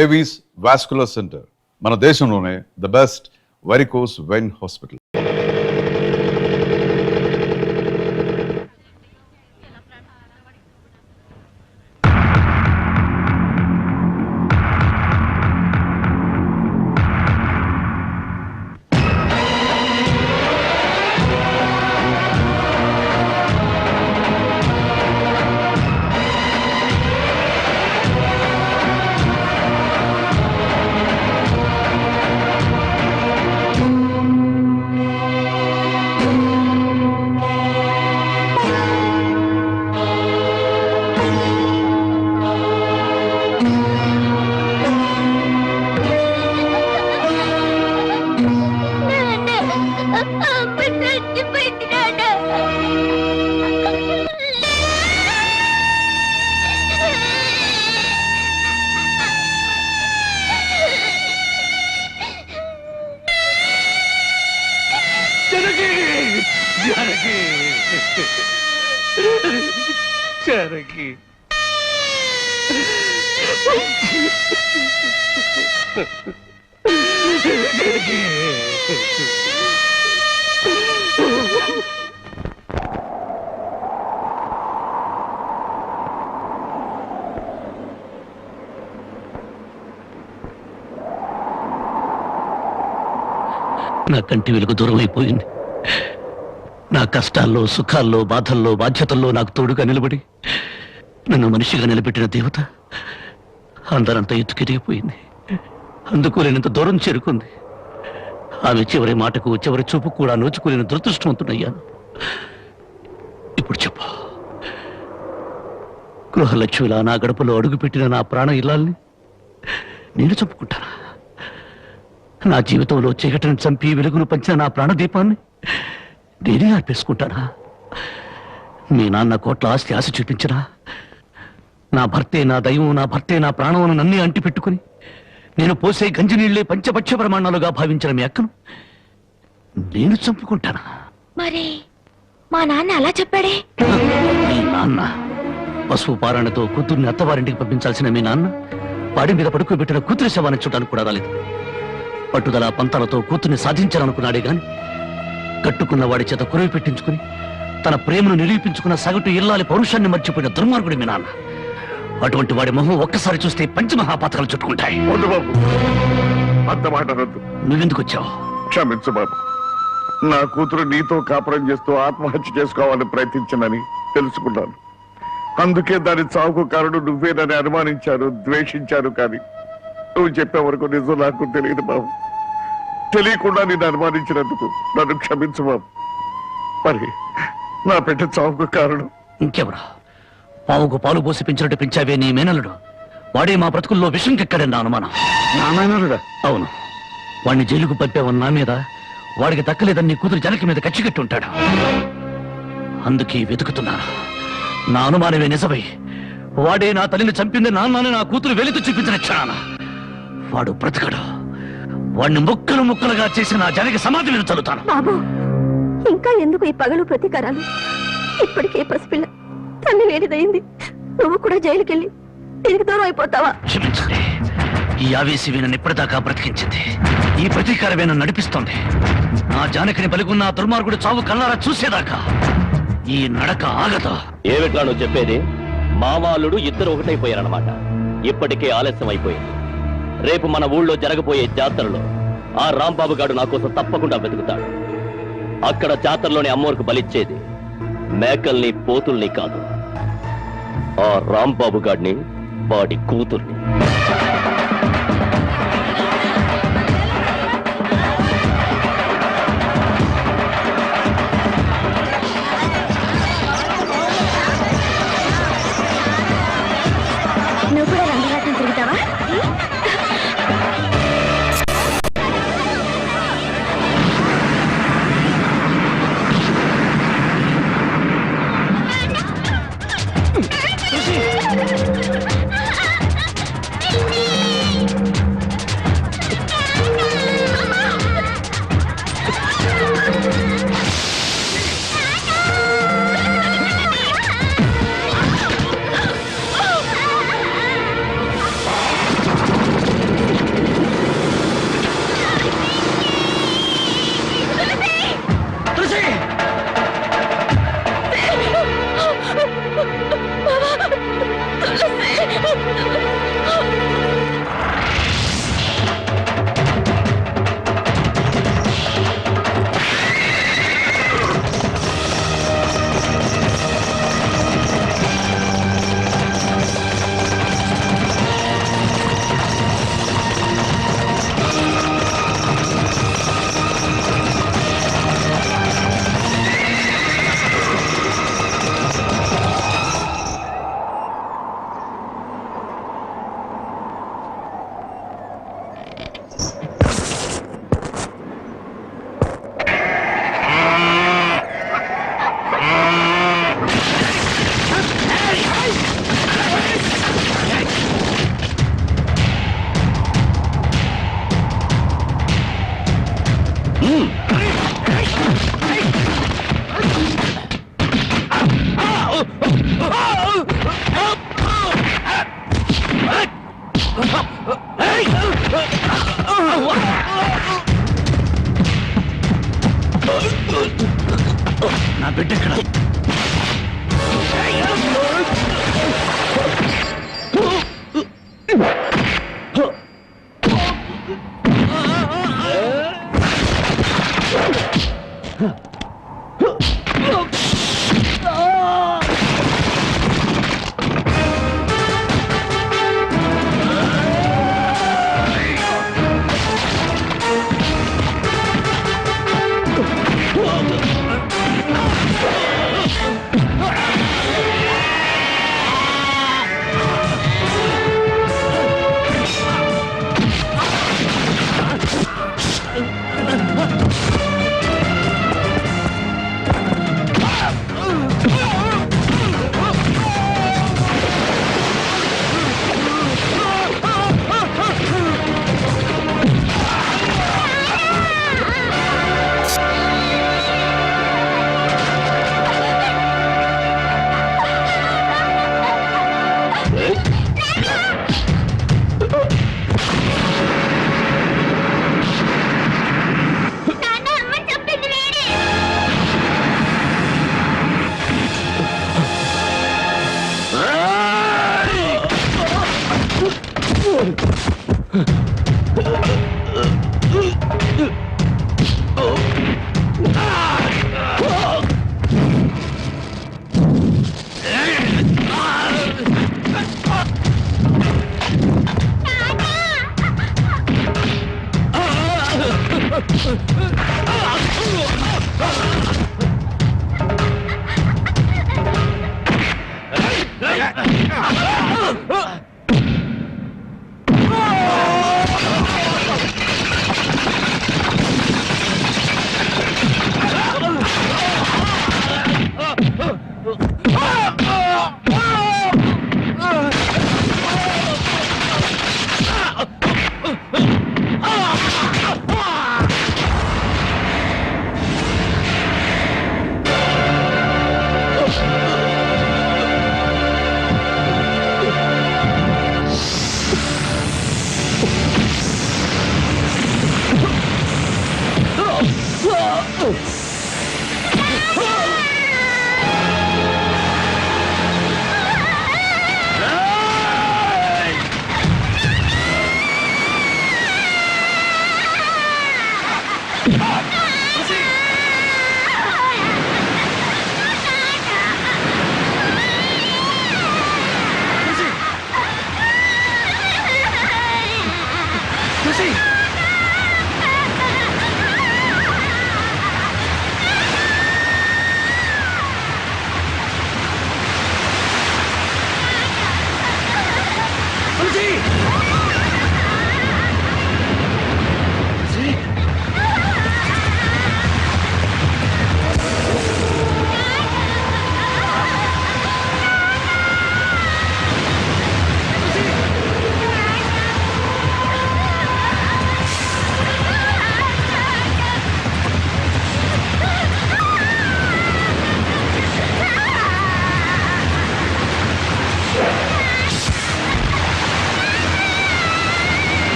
Avis vascular centre మన దేశంలోనే the best varicose vein hospital. Janaki. నా కంటి వెలుగు దూరం అయిపోయింది. నా కష్టాల్లో, సుఖాల్లో, బాధల్లో, బాధ్యతల్లో నాకు తోడుగా నిలబడి నన్ను మనిషిగా నిలబెట్టిన దేవత అందరంతా ఎత్తుకెదిగిపోయింది. అందుకోలేనంత దూరం చేరుకుంది. ఆమె చివరి మాటకు, చివరి చూపు కూడా నోచుకోలేని దురదృష్టవంతుడయ్యాను. ఇప్పుడు చెప్పు, గృహలక్ష్మిలా నా గడపలో అడుగుపెట్టిన నా ప్రాణ ఇల్లాల్ని నేను చంపుకుంటానా? నా జీవితంలో చీకటిని చంపి వెలుగును పంచిన నా ప్రాణదీపాన్ని నేనే అర్పేసుకుంటానా? మీ నాన్న కోట్ల ఆస్తి ఆశ చూపించినా, నా భర్తే నా దైవం, నా భర్తే నా ప్రాణమును నన్నే అంటి పెట్టుకుని నేను పోసే గంజినీళ్లే పంచపక్ష ప్రమాణాలుగా భావించిన మీ అక్కను నేను చంపుకుంటానా? మరి మా నాన్న అలా చెప్పాడే. మీ నాన్న పశువు పారాయణతో కూతుర్ని అత్తవారింటికి పంపించాల్సిన మీ నాన్న వాడి మీద పడుకోబెట్టిన కూతురి శవాన్ని చూడడానికి కూడా రాలేదు. పట్టుదల పంతాలతో కూతుర్ని సాధించాలనుకున్నాడే గాని కట్టుకున్న వాడి చేత కురవి పెట్టించుకుని తన ప్రేమను నిరూపించుకున్న సగటు ఇల్లాలి పౌరుషాన్ని మర్చిపోయిన దుర్మార్గుడి మీ నాన్న. అటువంటి వాడి మొహం ఒక్కసారి చూస్తే పంచమహాపాతకాలు చుట్టుకుంటాయి. నువ్వెందుకు వచ్చావు? క్షమించు బాబు, నా కూతురు నీతో కాపురం చేస్తూ ఆత్మహత్య చేసుకోవాలని ప్రయత్నించనని తెలుసుకున్నాను. అందుకే దాని చావుకు కారణం నువ్వేనని అనుమానించారు, ద్వేషించారు. కానీ నువ్వు చెప్పే వరకు నిజం నాకు తెలియదు బాబు. తెలియకుండా నేను అనుమానించినందుకు నన్ను క్షమించు బాబు. మరి నా బిడ్డ చావుకు కారణం ఇంకెవరా? పావుకు పాలు పోసి పెంచినట్టు పెంచావే నీ మేనలుడు. వాడే మా బ్రతుకుల్లో విషం కెక్కడని నా అనుమానం. నా మేనలుడా? అవును. వాడిని జైలుకు పంపావని నా మీద, వాడికి దక్కలేదని నీ కూతురు జనకి మీద కచ్చికట్టి ఉంటాడు. అందుకే వెతుకుతున్నాను. నా అనుమానమే నిజమై వాడే నా తల్లిని చంపింది నాన్నని నా కూతురు వెలితో చూపించిన క్షణాన వాడు బ్రతకడు. వాడిని ముక్కలు ముక్కలుగా చేసి నా జనకి సమాధి మీద చల్లుతాను. బాబు, ఇంకా ఎందుకు ఈ పగలు ప్రతీకారాలు? ఇప్పటికే పసిపిల్ల తల్లి వేడిదయింది. నువ్వు కూడా జైలుకెళ్ళి తిరిగి దూరం అయిపోతావా? క్షమించండి. ఈ ఆవేశమే నన్ను ఇప్పటిదాకా బ్రతికించింది. ఈ ప్రతీకారమే నన్ను నడిపిస్తోంది. నా జానకిని బలిగున్న దుర్మార్గుడు చావు కల్లారా చూసేదాకా ఈ నడక ఆగదు. ఏమిట్లా నువ్వు చెప్పేది? మామాలుడు ఇద్దరు ఒకటైపోయారన్నమాట. ఇప్పటికే ఆలస్యం అయిపోయింది. రేపు మన ఊళ్ళో జరగబోయే జాతరలో ఆ రాంబాబు గారు నా కోసం తప్పకుండా వెతుకుతాడు. అక్కడ జాతరలోని అమ్మోరికి బలిచ్చేది మేకల్ని, పోతుల్ని కాదు, ఆ రాంబాబు గాడిని, వాడి కూతుర్ని. నువ్వు కూడా రంగరాటం తిరుగుతావా? నా బిడ్డ ఎక్కడ?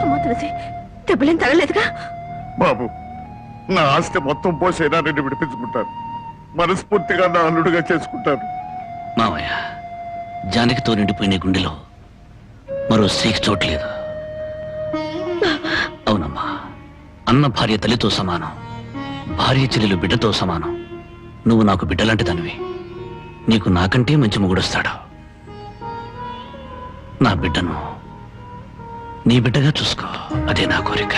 అమ్మా తులసి, దెబ్బలేం తగలేదుగా? బాబు, నా ఆస్తి మొత్తం పోసైనా నిన్ను విడిపించుకుంటాను. మనస్ఫూర్తిగా నా అల్లుడుగా చేసుకుంటాను. మావయ్య, జానకితో నిండిపోయిన గుండెలో మరో స్త్రీకి చోట్లేదు. అవునమ్మా, అన్న భార్య తల్లితో సమానం, భార్య చెల్లెలు బిడ్డతో సమానం. నువ్వు నాకు బిడ్డలాంటి దానివి. నీకు నాకంటే మంచి మొగుడొస్తాడు. నా బిడ్డను నీ బిడ్డగా చూసుకో, అదే నా కోరిక.